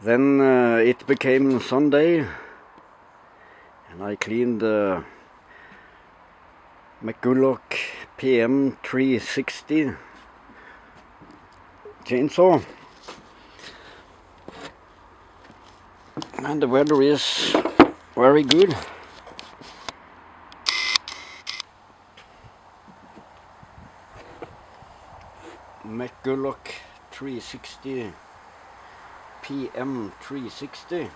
Then it became Sunday, and I cleaned the Mcculloch PM 360 chainsaw, and the weather is very good. Mcculloch 360 PM 360,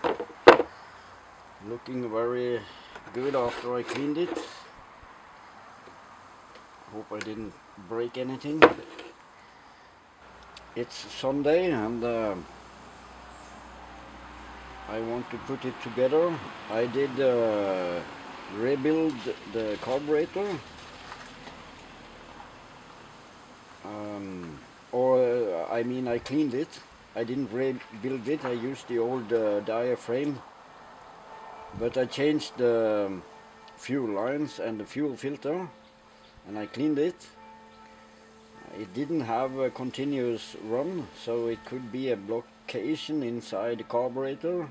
looking very good after I cleaned it. Hope I didn't break anything. It's Sunday and I want to put it together. I did rebuild the carburetor, I mean I cleaned it. I didn't rebuild it. I used the old diaphragm, but I changed the fuel lines and the fuel filter, and I cleaned it. It didn't have a continuous run, so it could be a blockation inside the carburetor.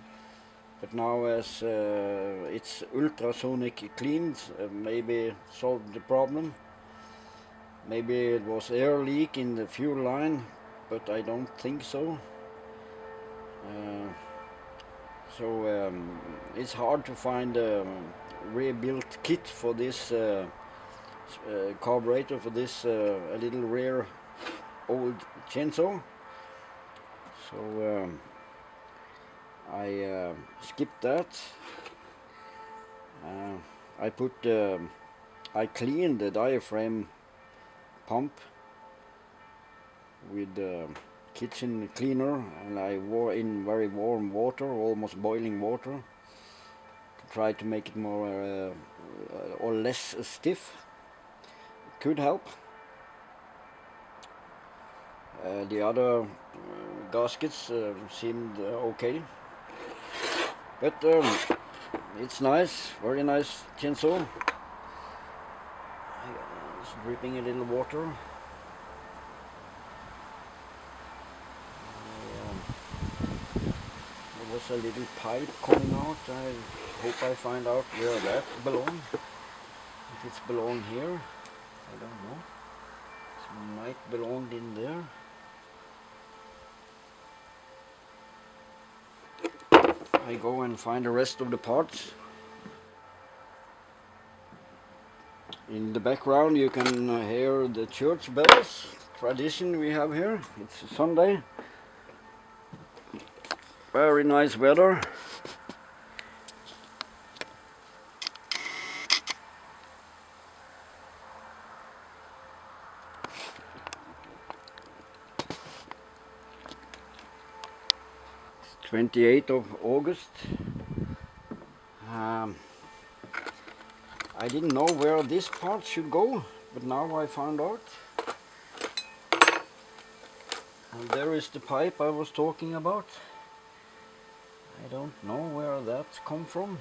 But now as it's ultrasonic cleaned, maybe solved the problem. Maybe it was air leak in the fuel line, but I don't think so. It's hard to find a rebuilt kit for this carburetor, for this a little rare old chainsaw. So I skipped that. I cleaned the diaphragm pump with kitchen cleaner, and I wore in very warm water, almost boiling water, to try to make it more or less stiff. It could help. The other gaskets seemed okay, but it's nice, very nice chainsaw. It's dripping a little water. There was a little pipe coming out. I hope I find out where that belongs. If it's belong here, I don't know. It might belong in there. I go and find the rest of the parts. In the background you can hear the church bells, tradition we have here. It's Sunday. Very nice weather. It's 28th of August. I didn't know where this part should go, but now I found out. And there is the pipe I was talking about. I don't know where that come from.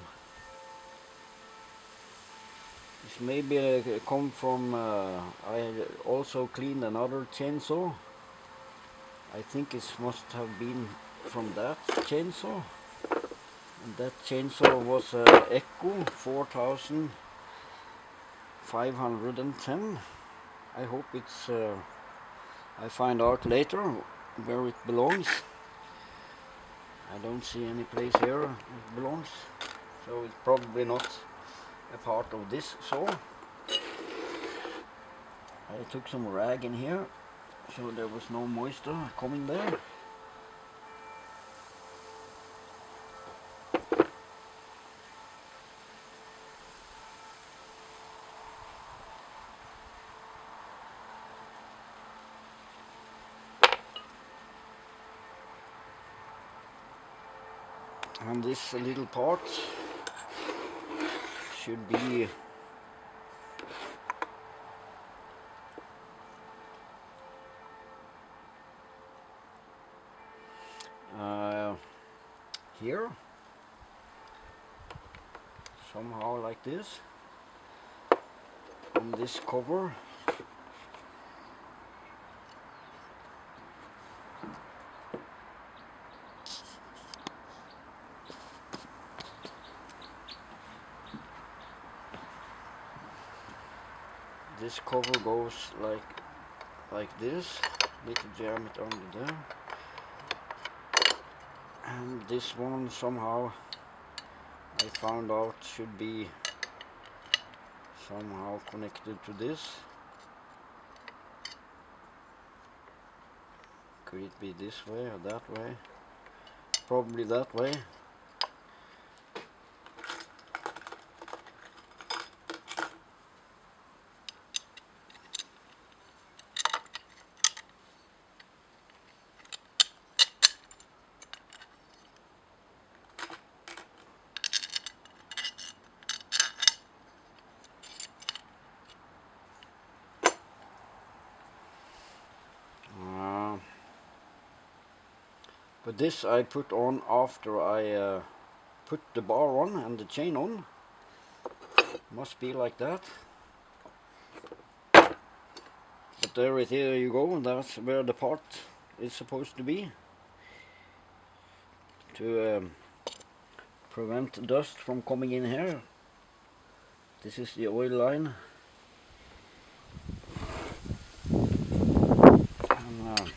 This maybe come from, I also cleaned another chainsaw. I think it must have been from that chainsaw. And that chainsaw was Echo 4510. I hope it's, I find out later where it belongs. I don't see any place here it belongs, so it's probably not a part of this saw. I took some rag in here, so there was no moisture coming there. And this little part should be here, somehow like this, on this cover. this cover goes like this, little jam it under there, and this one somehow I found out should be somehow connected to this. Could it be this way or that way? Probably that way. But this I put on after I put the bar on and the chain on. Must be like that. But there you go, and that's where the part is supposed to be. To prevent dust from coming in here. This is the oil line. And,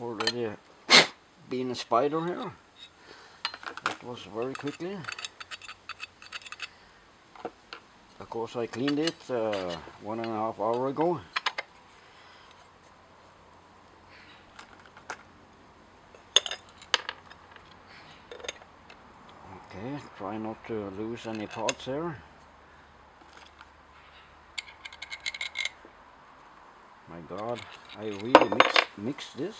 already been a spider here. That was very quickly. Of course I cleaned it 1.5 hours ago. Okay, try not to lose any parts here. My God, I really mixed this.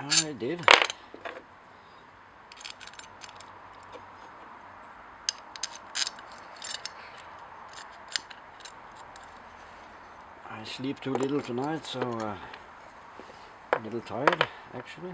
I did. I sleep too little tonight, so a little tired actually.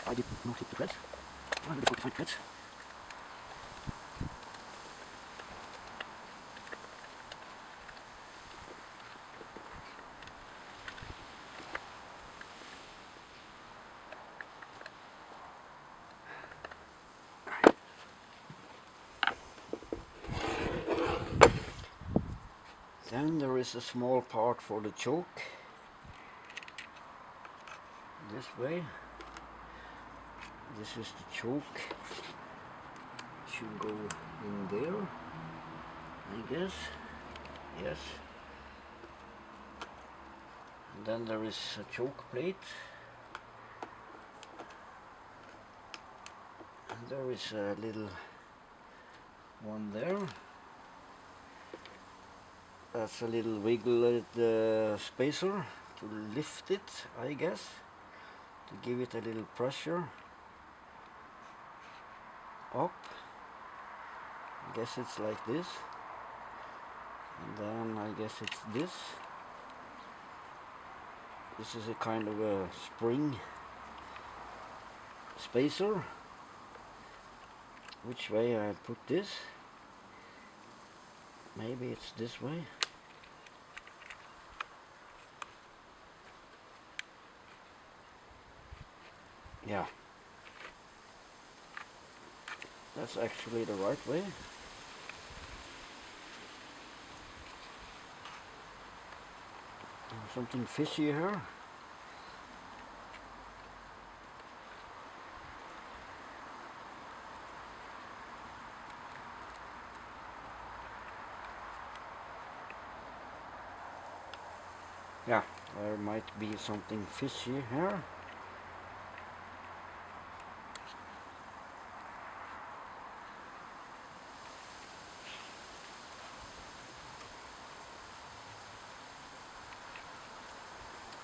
I did not hit the threads. I did 45 threads. Then there is a small part for the choke. This way. This is the choke. Should go in there, I guess. Yes. And then there is a choke plate. And there is a little one there. That's a little wiggle spacer to lift it, I guess, to give it a little pressure up. I guess it's like this, and then I guess it's this. This is a kind of a spring spacer. Which way I put this? Maybe it's this way. Yeah, that's actually the right way. Something fishy here. Yeah, there might be something fishy here.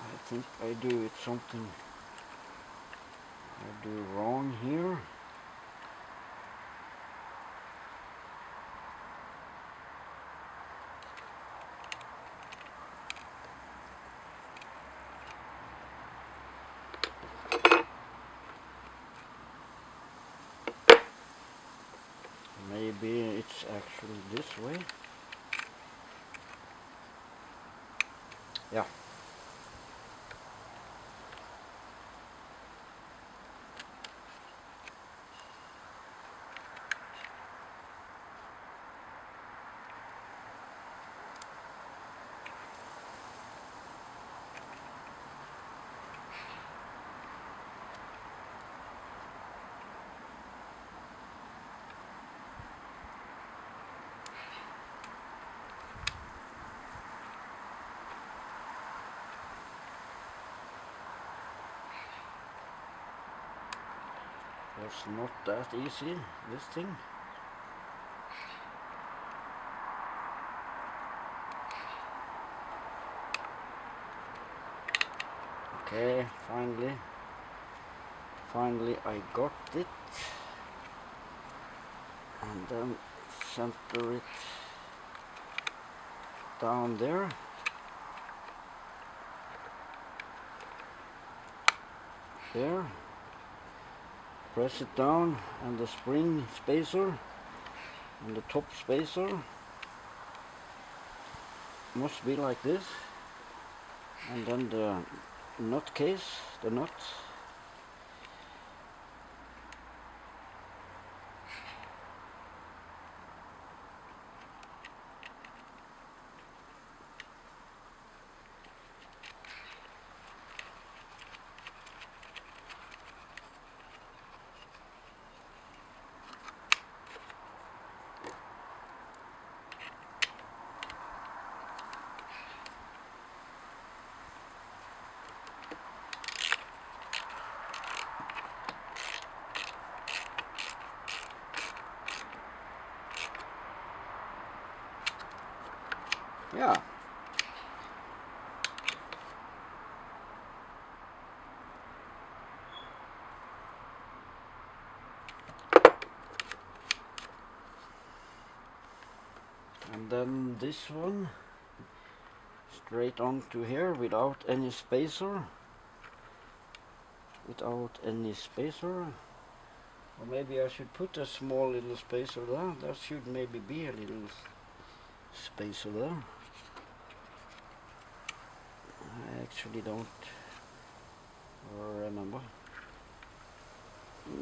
I think I do it something I do wrong here? Maybe it's actually this way. Yeah. It's not that easy, this thing. Okay, finally I got it. And then center it down there. There. Press it down, and the spring spacer and the top spacer must be like this, and then the nut case, the nut, yeah. And then this one straight onto here without any spacer. Or maybe I should put a small little spacer there. There should maybe be a little spacer there. I actually don't remember.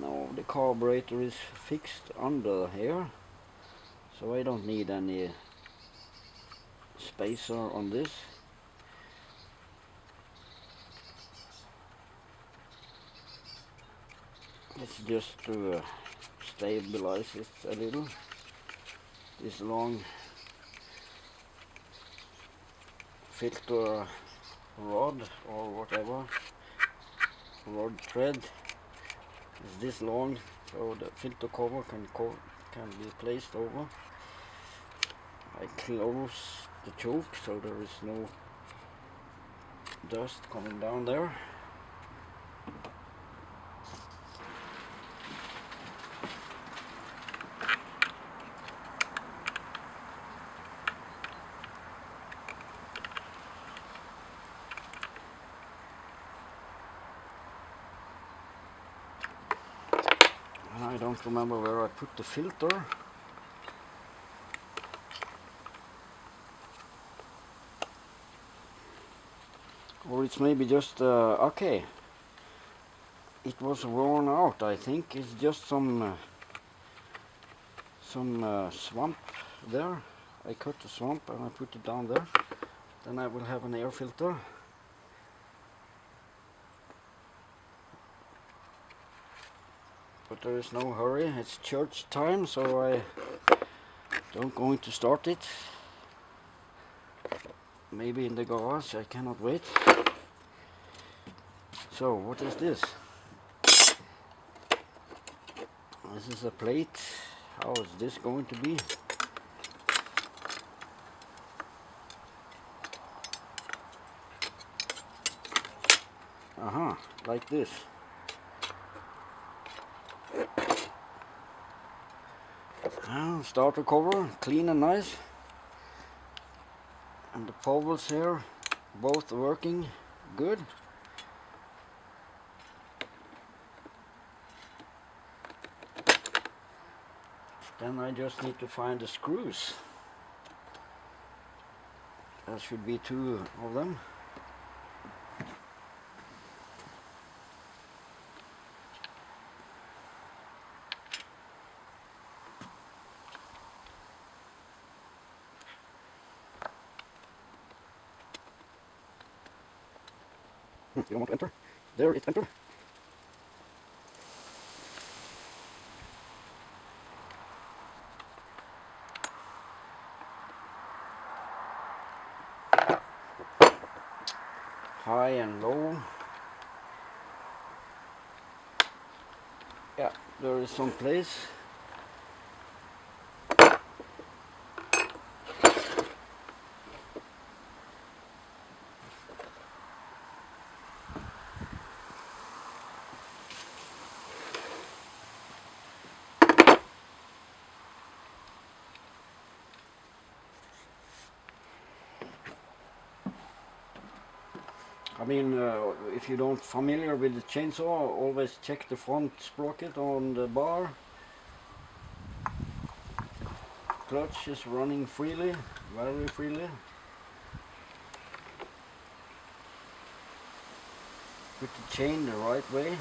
No, the carburetor is fixed under here, so I don't need any spacer on this. It's just to stabilize it a little. This long filter rod or whatever, rod thread is this long, so the filter cover can be placed over. I close the choke so there is no dust coming down there. I don't remember where I put the filter. Or it's maybe just, okay, it was worn out, I think. It's just some swamp there. I cut the swamp and I put it down there. Then I will have an air filter. But there is no hurry, it's church time, so I don't going to start it. Maybe in the garage, I cannot wait. So, what is this? This is a plate. How is this going to be? Like this. Now starter cover, clean and nice. And the powers here, both working good. Then I just need to find the screws. There should be 2 of them. You don't want to enter. There it enter. High and low. Yeah, there is some place. I mean, if you don't familiar with the chainsaw, always check the front sprocket on the bar. Clutch is running freely, very freely. Put the chain the right way.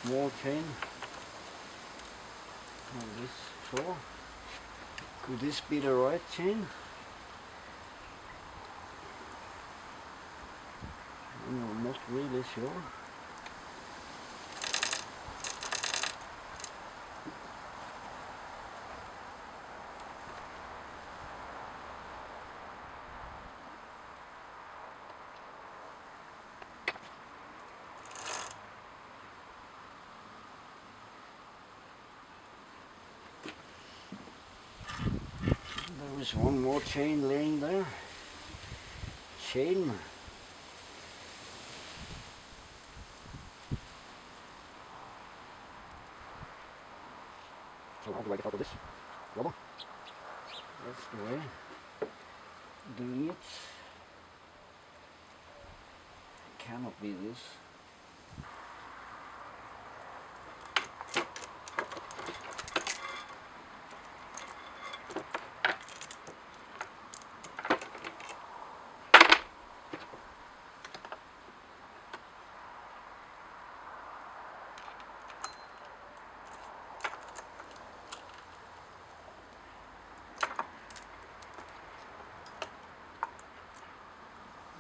Small chain. On this saw. Could this be the right chain? I'm not really sure. There is one more chain laying there. Chain. So how do I get out of this rubber? That's the way. Doing it. Cannot be this.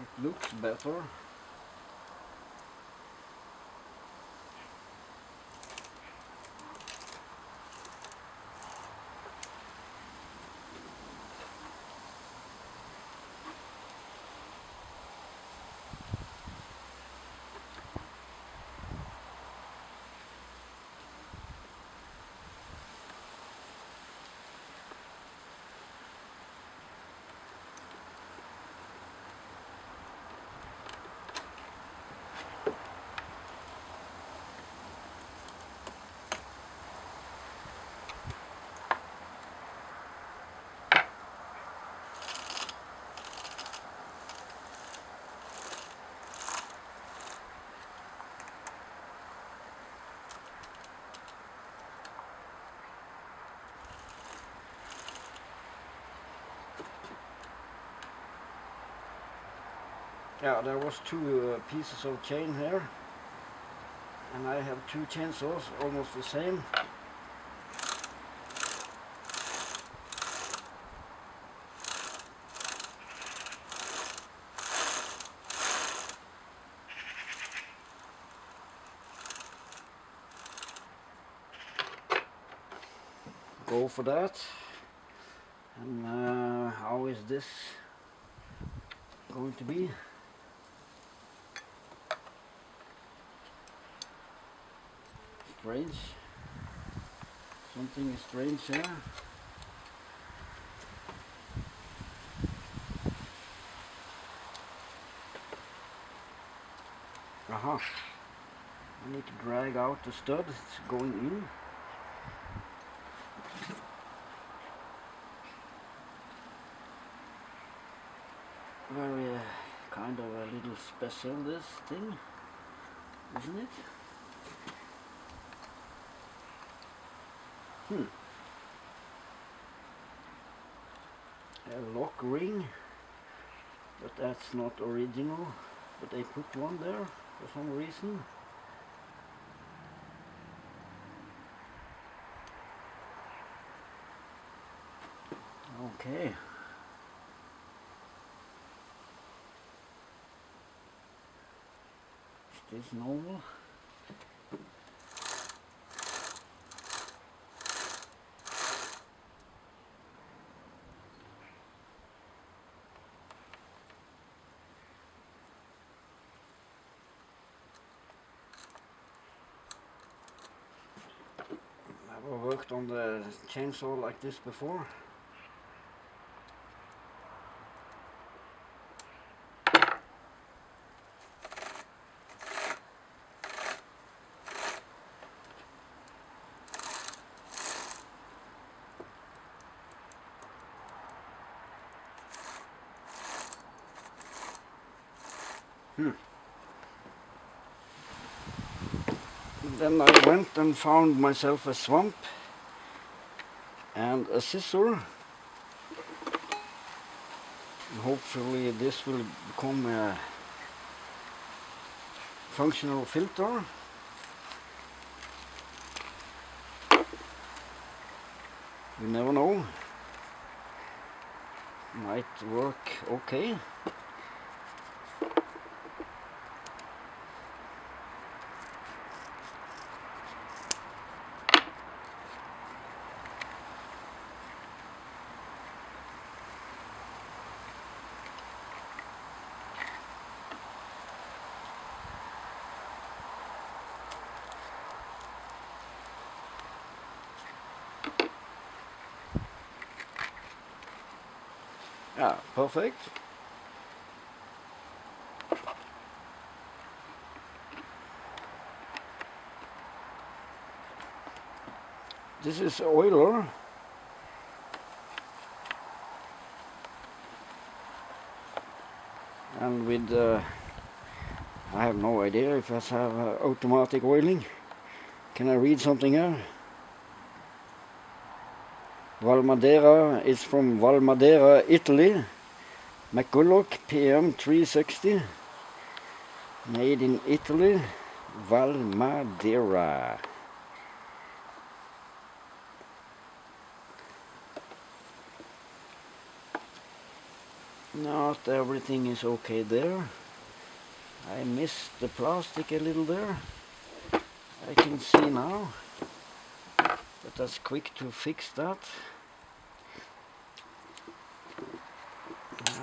It looks better. Yeah, there was 2 pieces of chain here, and I have 2 chainsaws, almost the same. Go for that. And how is this going to be? Strange. Something is strange here. Aha. I need to drag out the stud, it's going in. Very kind of a little special, this thing, isn't it? A lock ring, but that's not original, but they put one there for some reason. Okay. Is this normal? Never worked on the chainsaw like this before. Then I went and found myself a swamp and a scissor. Hopefully this will become a functional filter. You never know. Might work okay. Yeah, perfect. This is oiler. And with, I have no idea if I have automatic oiling. Can I read something here? Valmadera is from Valmadera, Italy. Mcculloch PM 360. Made in Italy. Valmadera. Not everything is okay there. I missed the plastic a little there. I can see now. But that's quick to fix that.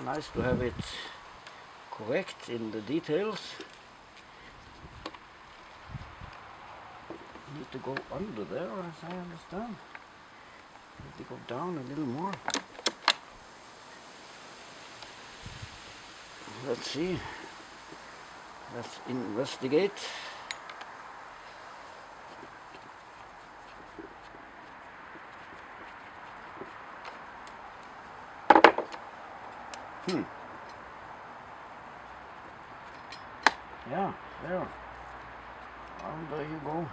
Nice to have it correct in the details. Need to go under there, as I understand. Need to go down a little more. Let's see. Let's investigate. Yeah, there. And there you go.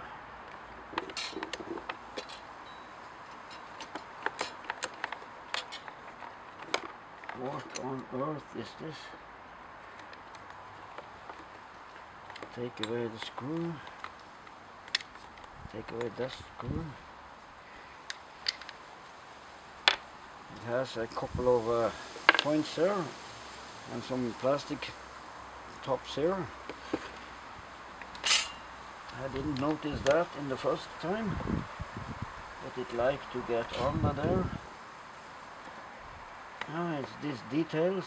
What on earth is this? Take away the screw. Take away that screw. It has a couple of points here and some plastic tops here. I didn't notice that in the first time, but it liked to get under there. Ah, it's these details,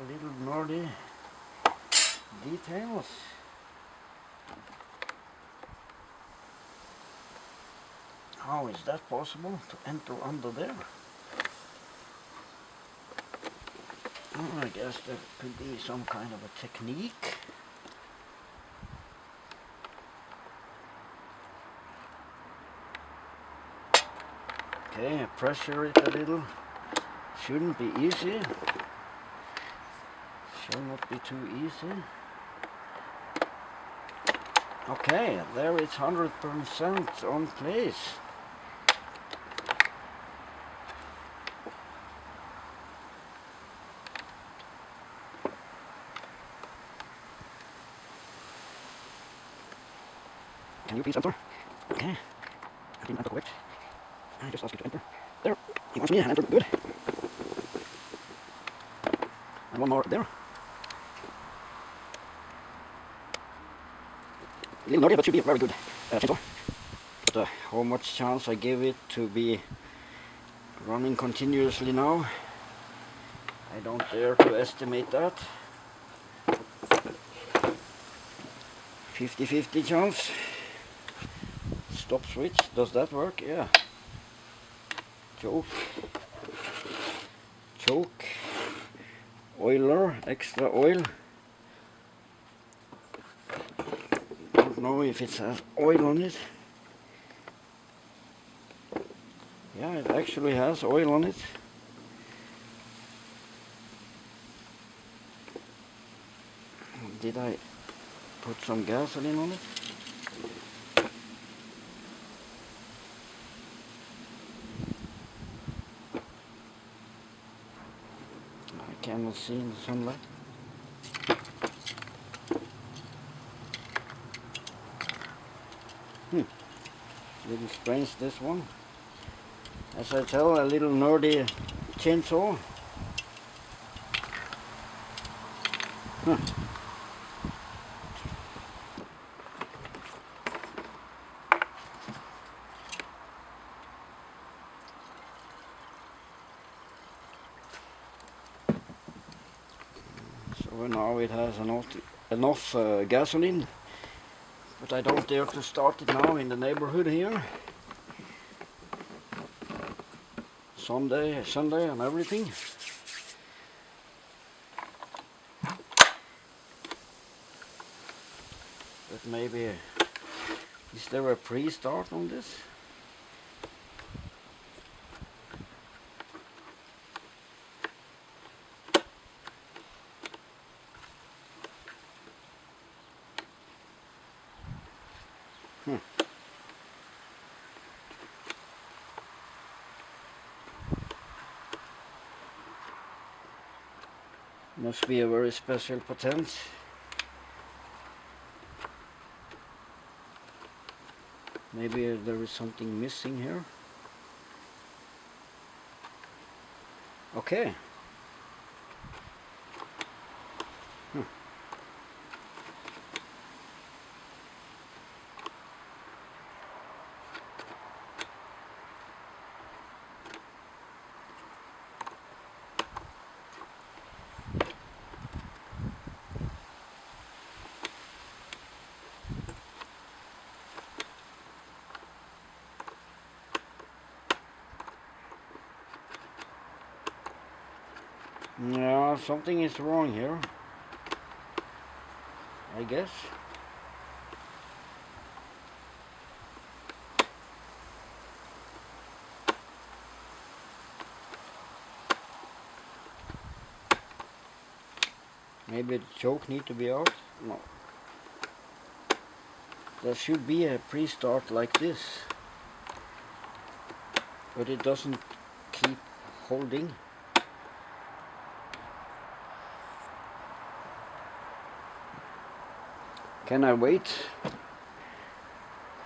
a little nerdy details. How is that possible to enter under there? Oh, I guess there could be some kind of a technique. Okay, pressure it a little. Shouldn't be easy. Shall not be too easy. Okay, there it's 100% on place. Can you please enter? Okay. I didn't enter correct. I just asked you to enter. There. He wants me and enter good. And one more there. A little nerdy, but should be a very good chainsaw. But how much chance I give it to be running continuously now, I don't dare to estimate that. 50-50 chance. Stop switch, does that work? Yeah. Choke. Choke. Oiler, extra oil. Don't know if it has oil on it. Yeah, it actually has oil on it. Did I put some gasoline on it? I cannot see in the sunlight. Little strange, this one. As I tell, a little nerdy chainsaw. So now it has enough gasoline, but I don't dare to start it now in the neighborhood here. Sunday and everything. But maybe, is there a pre-start on this? Must be a very special patent. Maybe there is something missing here. Okay. Yeah, something is wrong here, I guess. Maybe the choke need to be out? No. There should be a pre-start like this, but it doesn't keep holding. Can I wait?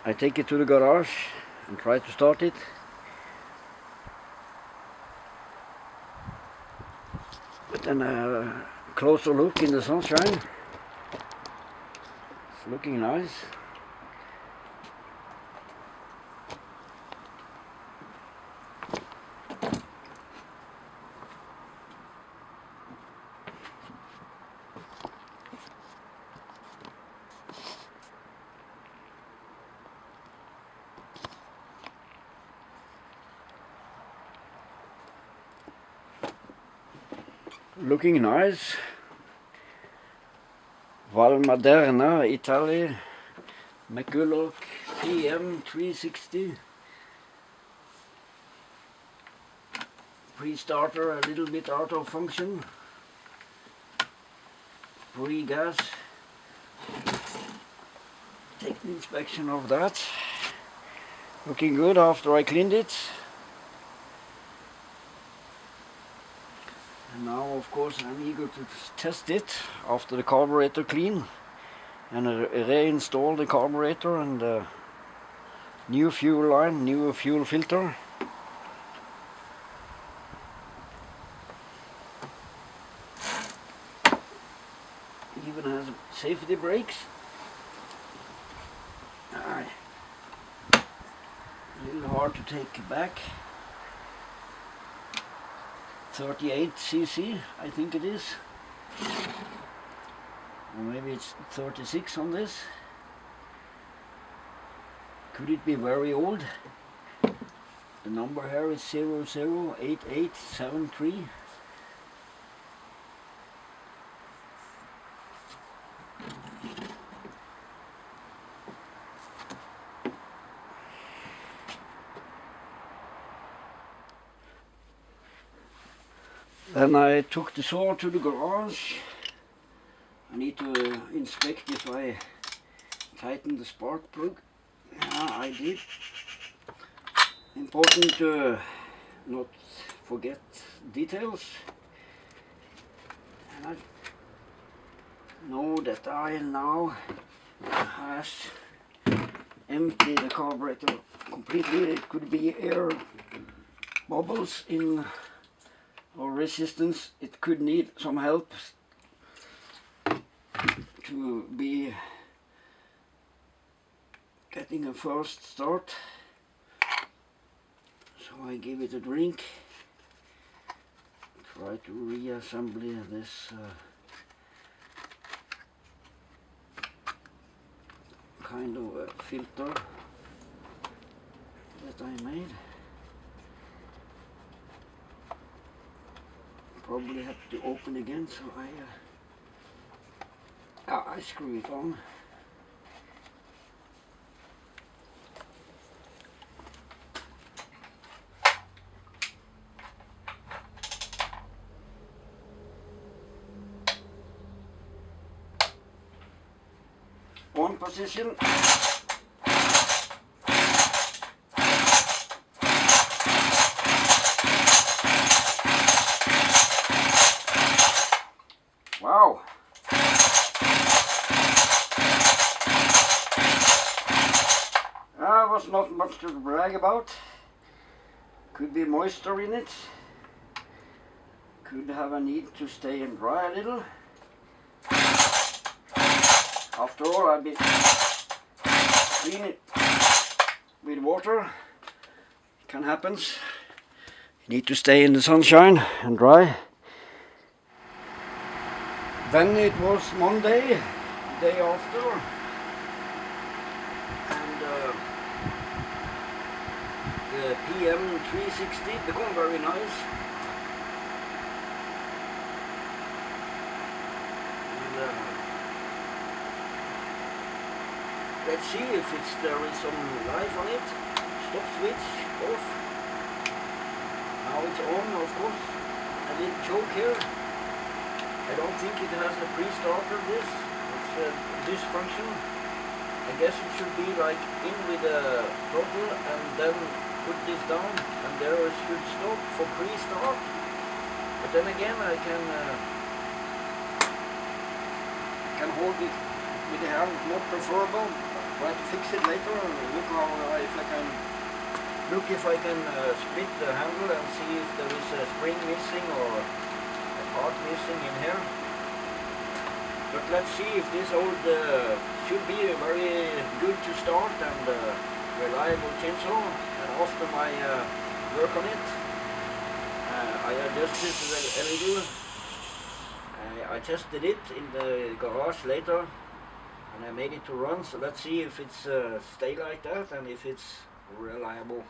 I take it to the garage and try to start it. But then a closer look in the sunshine. It's looking nice. Looking nice. Val Maderna, Italy. Mcculloch PM 360. pre-starter a little bit out of function. Pre-gas. Take an inspection of that. Looking good after I cleaned it. And now of course I'm eager to test it after the carburetor clean and reinstall the carburetor and the new fuel line, new fuel filter. Even has safety brakes. Aye. A little hard to take back. 38 cc, I think it is. Or maybe it's 36 on this. Could it be very old? The number here is 008873. Then I took the saw to the garage. I need to inspect if I tighten the spark plug. Yeah, I did. Important to not forget details. And I know that I now has emptied the carburetor completely. It could be air bubbles in or resistance. It could need some help to be getting a first start. So I give it a drink. Try to reassemble this kind of a filter that I made. Probably have to open again, so I screw it on. On position. Wow. Was not much to brag about. Could be moisture in it. Could have a need to stay and dry a little. After all, I've been clean it with water. Can happen. You need to stay in the sunshine and dry. Then it was Monday, day after, and the PM 360 became very nice. And, let's see if there is some life on it. Stop switch off. Now it's on, of course. A little choke here. I don't think it has a pre-starter this. It's a dysfunction. I guess it should be like in with the throttle and then put this down and there it should stop for pre-start. But then again I can hold it with the hand, not preferable. Try to fix it later and look if I can split the handle and see if there is a spring missing or part missing in here. But let's see if this old should be very good to start and reliable chainsaw. And after my work on it, I adjusted it a little. I tested it in the garage later and I made it to run, so let's see if it's stay like that and if it's reliable.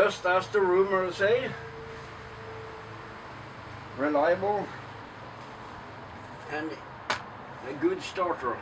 just as the rumors say, reliable and a good starter.